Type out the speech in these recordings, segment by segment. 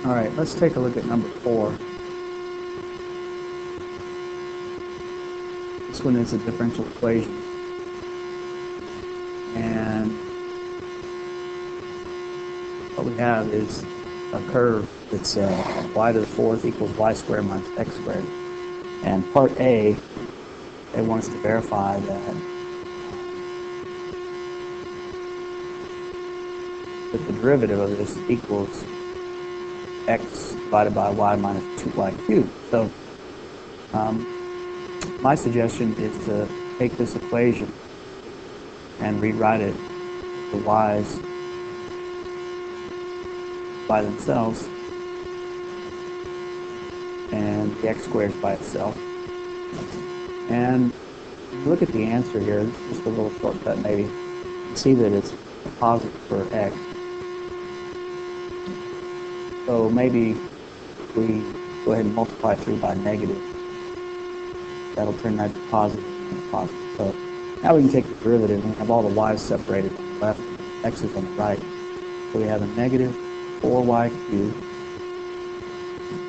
All right, let's take a look at number 4. This one is a differential equation. And what we have is a curve that's y to the 4th equals y squared minus x squared. And part A, they want us to verify that the derivative of this equals x divided by y minus 2y cubed. So my suggestion is to take this equation and rewrite it, the y's by themselves and the x squared by itself. And look at the answer here, just a little shortcut maybe. You see that it's positive for x. So maybe we go ahead and multiply through by negative. That'll turn that to positive and positive. So now we can take the derivative and have all the y's separated on the left, x is on the right. So we have a negative 4y cubed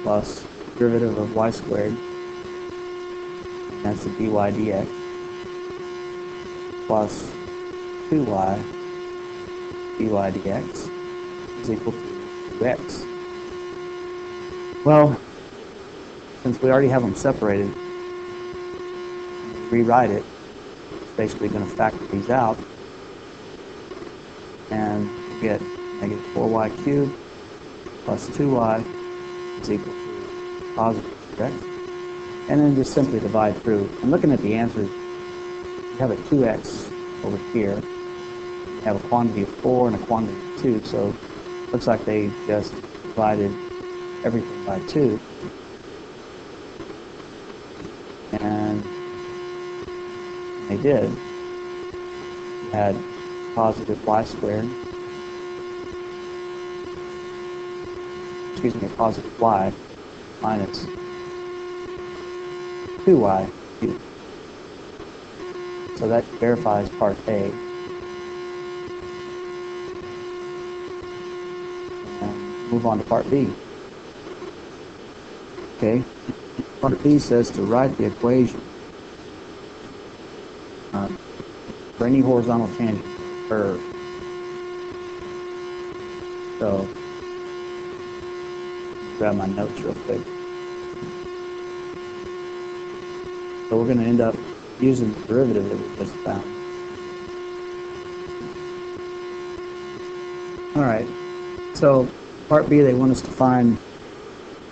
plus derivative of y squared, and that's the dy dx, plus 2y dy dx is equal to 2x. Well, since we already have them separated, rewrite it. It's basically going to factor these out and get negative 4y cubed plus 2y is equal to positive 2x. And then just simply divide through. And looking at the answers, you have a 2x over here. You have a quantity of 4 and a quantity of 2, so it looks like they just divided everything by 2. And they did. You had positive y squared, positive y minus 2y cubed. So that verifies part A. And move on to part B. Okay, part B says to write the equation for any horizontal tangent curve. So, grab my notes real quick. So we're going to end up using the derivative that we just found. Alright, so part B, they want us to find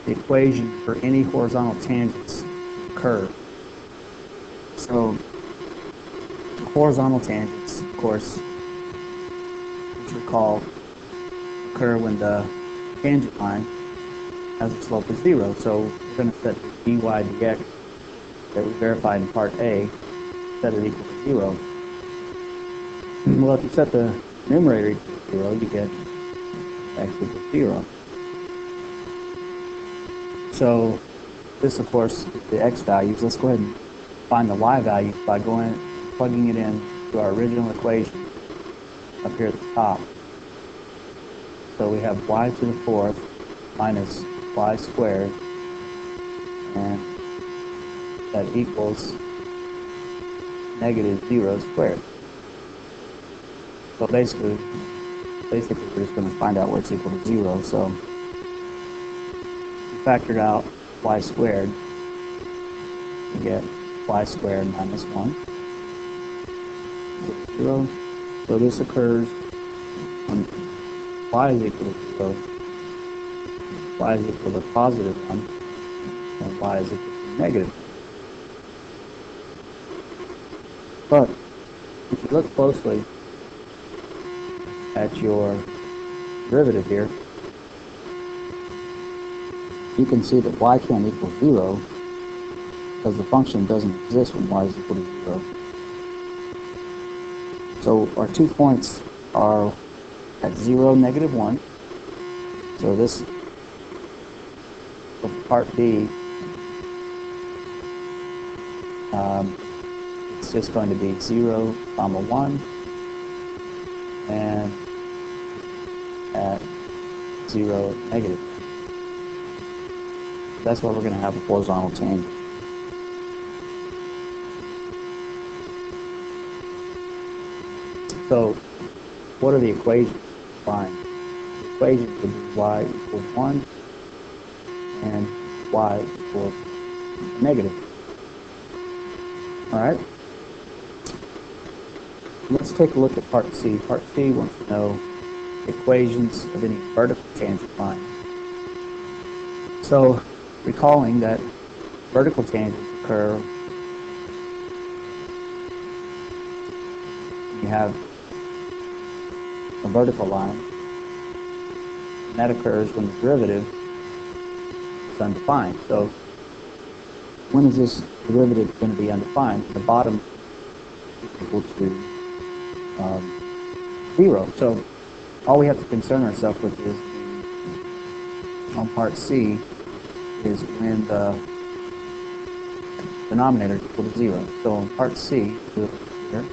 the equation for any horizontal tangents curve. So horizontal tangents, of course, which recall occur when the tangent line has a slope of 0. So we're going to set the dy dx that we verified in part A, set it equal to 0. Well, if you set the numerator equal to 0, you get x equals 0. So this, of course, is the x values. Let's go ahead and find the y value by plugging it in to our original equation up here at the top. So we have y to the 4th minus y squared, and that equals negative 0 squared. So basically we're just going to find out where it's equal to 0. So we factored out y squared, we get y squared minus 1, 0. So this occurs when y is equal to 0, y is equal to positive 1, and y is equal to negative 1. But if you look closely at your derivative here, you can see that y can't equal 0 because the function doesn't exist when y is equal to 0. So our 2 points are at 0, negative 1. So this, for part B, it's just going to be 0, 1, and at 0, negative. That's why we're going to have a horizontal tangent. So, what are the equations? Fine. The equations would be y equals 1 and y equals negative. Alright? Let's take a look at part C. Part C wants to know equations of any vertical tangent line. So, recalling that vertical tangents occur, you have a vertical line, and that occurs when the derivative is undefined. So, when is this derivative going to be undefined? The bottom is equal to 0. So, all we have to concern ourselves with is, on part C, is when the denominator is equal to 0. So, on part C, here,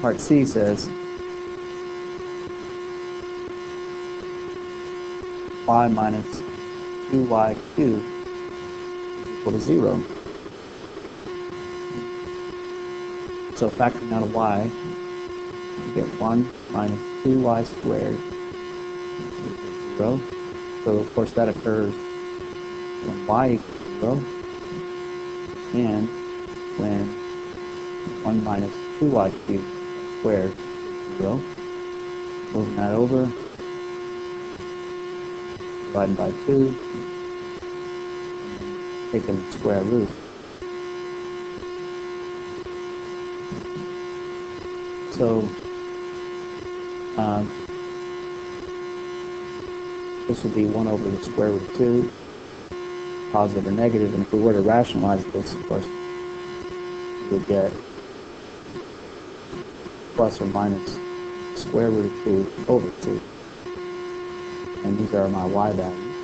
part C says y minus 2y cubed is equal to 0. So factoring out a y, you get 1 minus 2y squared equals 0. So of course that occurs when y equals 0 and when 1 minus 2y cubed squared is 0. Moving that over, dividing by 2, taking the square root. So this would be 1 over the square root of 2, positive or negative, and if we were to rationalize this, of course, we would get plus or minus square root of 2 over 2. And these are my y values.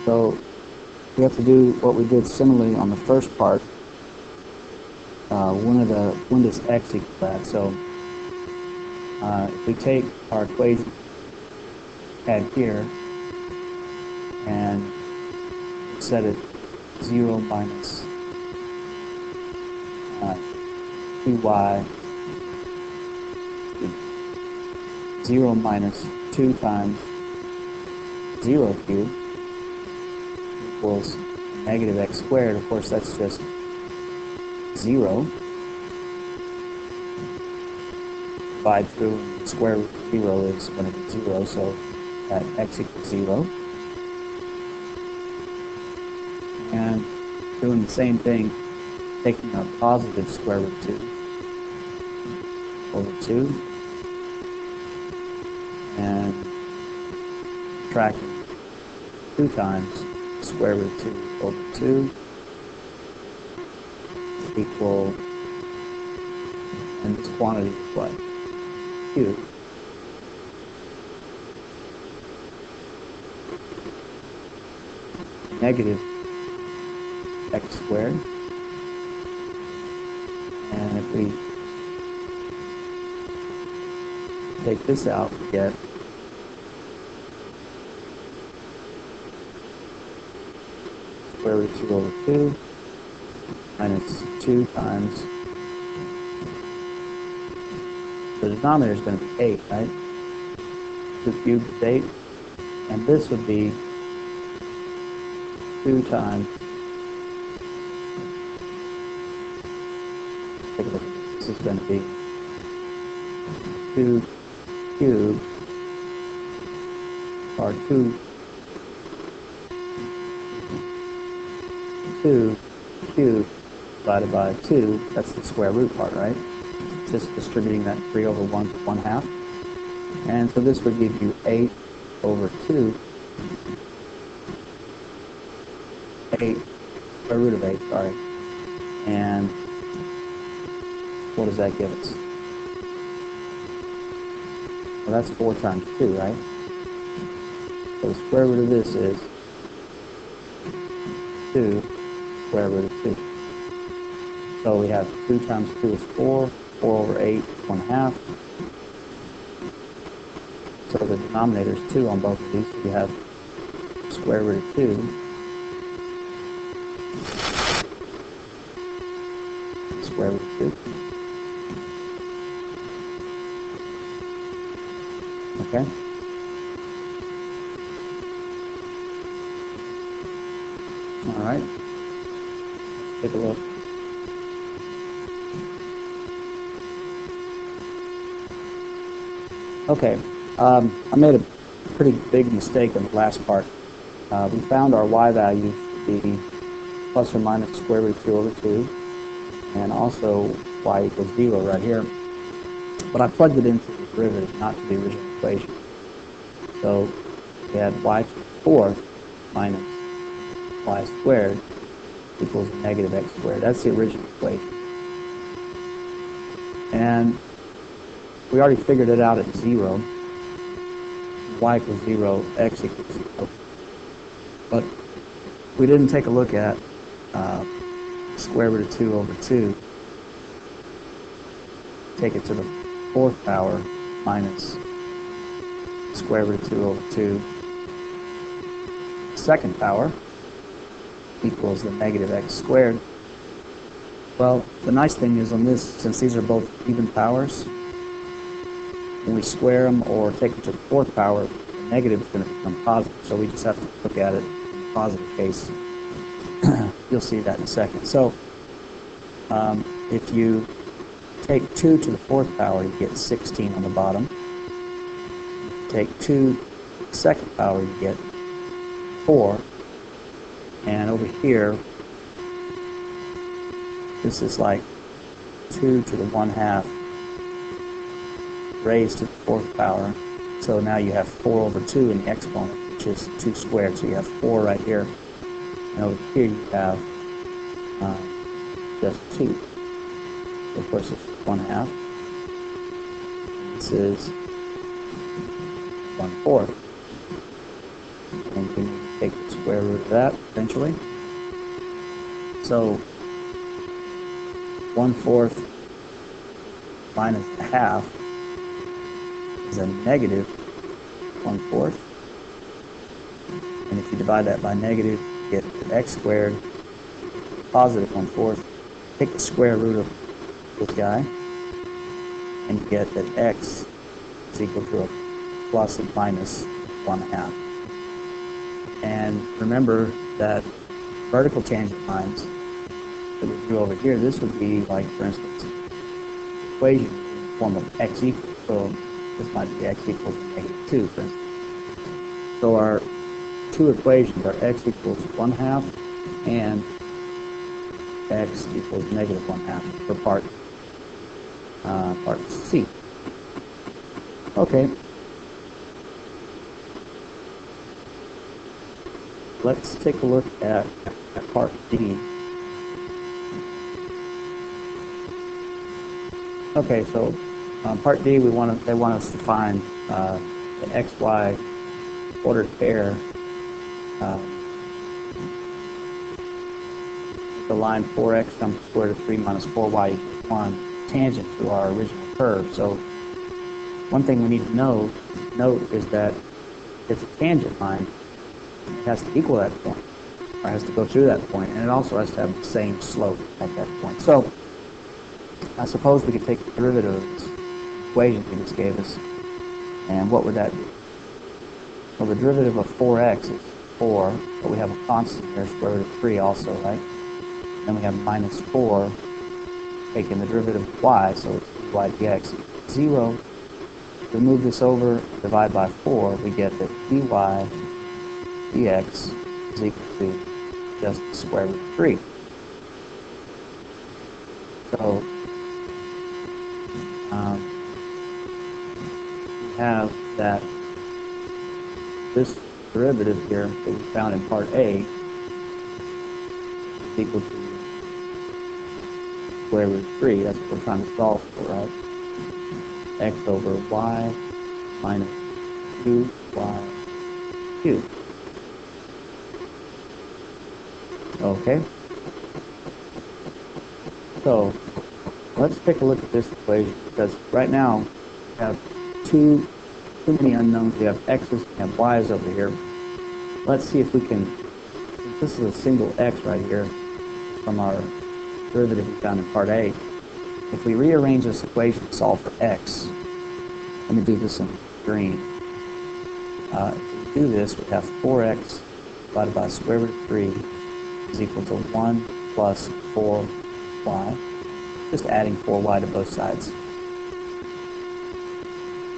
So we have to do what we did similarly on the first part. When does x equal that? So if we take our equation had here and set it 0 minus 2y, 0 minus 2 times 0 cubed equals negative x squared. Of course, that's just 0. Divide through, and the square root of 0 is going to be 0, so that x equals 0. And doing the same thing, taking a positive square root of 2 over 2 and subtracting 2 times square root of 2 over 2 equal, and this quantity is what? Q. Negative x squared. And if we take this out, we get square root of 2 over 2 minus 2 times, the denominator is going to be 8, right? 2 cubed is 8, and this would be 2 times, take a look at this, this is going to be 2 cubed, or 2 cubed divided by 2, that's the square root part, right? Just distributing that 3 over 1 to 1/2. And so this would give you 8 over 2, 8, square root of 8, sorry. And what does that give us? Well, that's 4 times 2, right? So the square root of this is 2 square root of 2. So we have 2 times 2 is 4, 4 over 8 is 1/2. denominator is 2 on both of these. So you have square root of 2. Square root of 2. Okay? All right. Take a look. Okay. I made a pretty big mistake in the last part. We found our y value to be plus or minus square root of 2 over 2, and also y equals 0 right here. But I plugged it into the derivative, not to the original equation. So we had y to the 4th minus y squared equals negative x squared. That's the original equation. And we already figured it out at 0. Y equals 0, x equals 0. But we didn't take a look at square root of 2 over 2. Take it to the 4th power minus square root of 2 over 2. Second power equals the negative x squared. Well, the nice thing is on this, since these are both even powers, when we square them or take them to the 4th power, the negative is going to become positive. So we just have to look at it in the positive case. You'll see that in a second. So if you take 2 to the 4th power, you get 16 on the bottom. Take 2 to the 2nd power, you get 4. And over here, this is like 2 to the 1/2 raised to the 4th power. So now you have 4 over 2 in the exponent, which is 2 squared. So you have 4 right here. And over here you have just 2. So of course it's 1/2. This is 1/4. And we need to take the square root of that eventually. So 1/4 minus a half is a negative 1/4. And if you divide that by negative, you get x squared positive 1/4. Take the square root of this guy, and you get that x is equal to a plus and minus 1/2. And remember that vertical tangent lines that we drew over here, this would be like, for instance, equation in the form of x equals. So this might be x equals -2, for instance. So our two equations are x equals 1/2 and x equals -1/2 for part C. Okay. Let's take a look at part D. Okay, so part D, they want us to find the xy ordered pair. The line 4x times the square root of 3 minus 4y equals 1, tangent to our original curve. So one thing we need to note is that it's a tangent line. It has to equal that point, or has to go through that point, and it also has to have the same slope at that point. So I suppose we could take the derivative of this equation he just gave us, and what would that be? Well, the derivative of 4x is 4, but we have a constant here, square root of 3 also, right? Then we have minus 4, taking the derivative of y, so it's y dx 0. We move this over, divide by 4, we get that dy dx is equal to just the square root of 3. So we have that this derivative here that we found in part A is equal to square root of 3. That's what we're trying to solve for, right? X over y minus 2y cubed. Okay. So let's take a look at this equation, because right now we have two too many unknowns. We have x's, we have y's over here. Let's see if we can, since this is a single x right here from our derivative we found in part A, if we rearrange this equation to solve for x, let me do this in green. If we do this, we have 4x divided by the square root of 3 is equal to 1 plus 4y. Just adding 4y to both sides.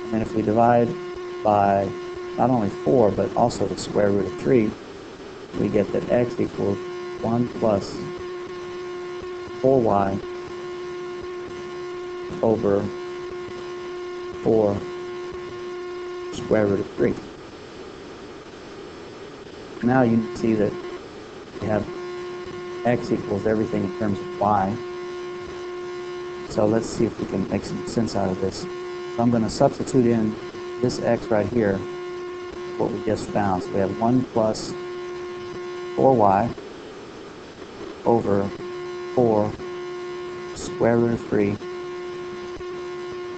And then if we divide by not only 4, but also the square root of 3, we get that x equals 1 plus 4y over 4 square root of 3. Now you can see that we have x equals everything in terms of y. So let's see if we can make some sense out of this. So I'm going to substitute in this x right here, what we just found. So we have 1 plus 4y over 4 square root of 3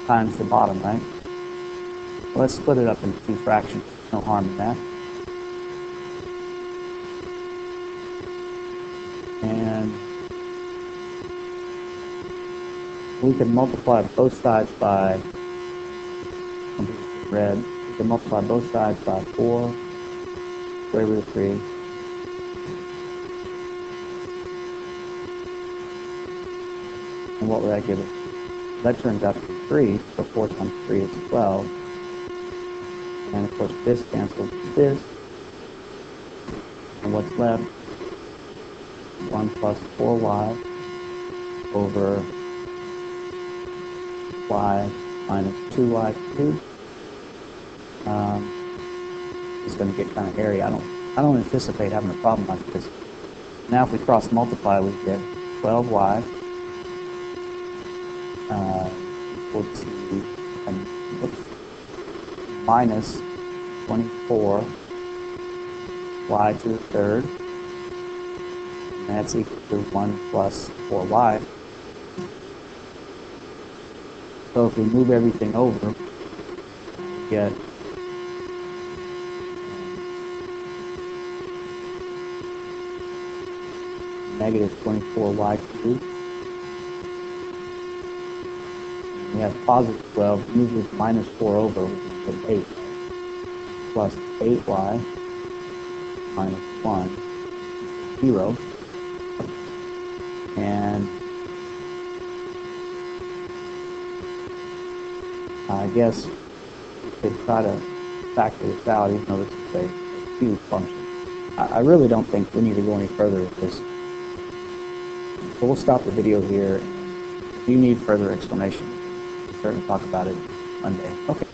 times the bottom, right? Let's split it up into two fractions. No harm in that. And we can multiply both sides by red. We can multiply both sides by 4 square root of 3. And what would that give us? That turns out to be 3, so 4 times 3 is 12. And of course this cancels with this. And what's left? 1 plus 4y over y minus 2y cubed. It's going to get kind of hairy. I don't anticipate having a problem like this. Now if we cross multiply, we get 12y equal to minus 24 y to the third. And that's equal to 1 plus 4y. So if we move everything over, we get negative 24y cubed. We have positive 12. Move this minus 4 over, we get 8 plus 8y minus 1, 0. And I guess we could try to factor this out, even though this is a huge function. I really don't think we need to go any further with this. So we'll stop the video here. If you need further explanation, we'll certainly talk about it Monday. Okay.